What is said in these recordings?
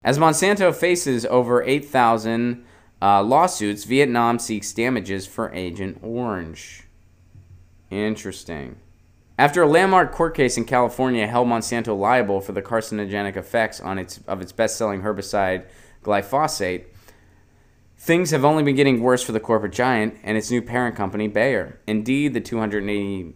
As Monsanto faces over 8,000 lawsuits, Vietnam seeks damages for Agent Orange. Interesting. After a landmark court case in California held Monsanto liable for the carcinogenic effects of its best-selling herbicide glyphosate, things have only been getting worse for the corporate giant and its new parent company, Bayer. Indeed, the $289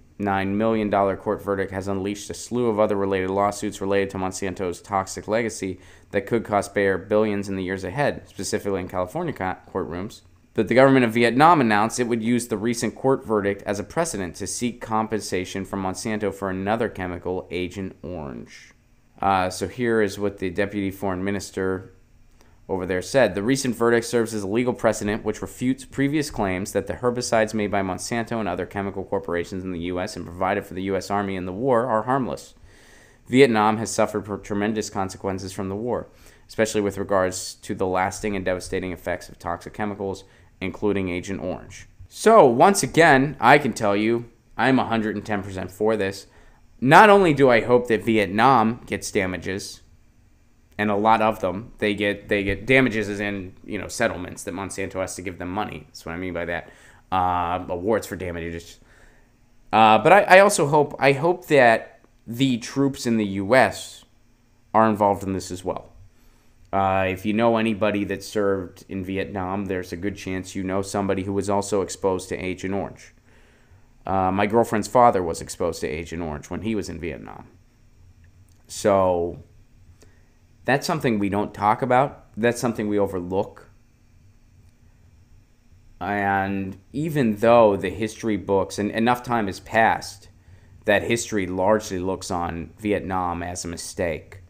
million court verdict has unleashed a slew of other related lawsuits related to Monsanto's toxic legacy that could cost Bayer billions in the years ahead, specifically in California courtrooms. But the government of Vietnam announced it would use the recent court verdict as a precedent to seek compensation from Monsanto for another chemical, Agent Orange. So here is what the deputy foreign minister over there said. The recent verdict serves as a legal precedent which refutes previous claims that the herbicides made by Monsanto and other chemical corporations in the U.S. and provided for the U.S. Army in the war are harmless. Vietnam has suffered tremendous consequences from the war, especially with regards to the lasting and devastating effects of toxic chemicals, including Agent Orange. So, once again, I can tell you, I'm 110% for this. Not only do I hope that Vietnam gets damages, and a lot of them, they get damages as in, settlements that Monsanto has to give them money. That's what I mean by that. Awards for damages. But I also hope that the troops in the U.S. are involved in this as well. If you know anybody that served in Vietnam, there's a good chance you know somebody who was also exposed to Agent Orange. My girlfriend's father was exposed to Agent Orange when he was in Vietnam. So that's something we don't talk about. That's something we overlook. And even though the history books, and enough time has passed, that history largely looks on Vietnam as a mistake,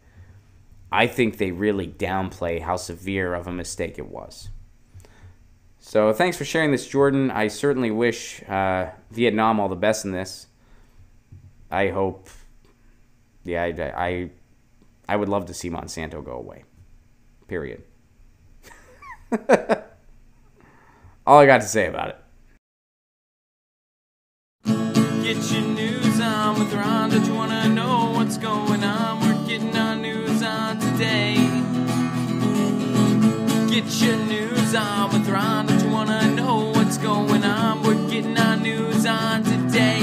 I think they really downplay how severe of a mistake it was. So thanks for sharing this, Jordan. I certainly wish Vietnam all the best in this. I hope, I would love to see Monsanto go away. Period. All I got to say about it. Get your news on with Ron. Don't you want to know what's going on? We're getting our news on today. Get your news on with Ron. Don't you want to know what's going on? We're getting our news on today.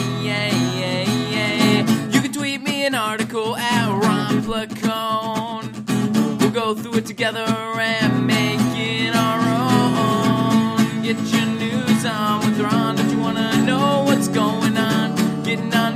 You can tweet me an article at Ron Placone. We'll go through it together and make it our own. Get your news on with Ron. Don't you want to know what's going on? Getting on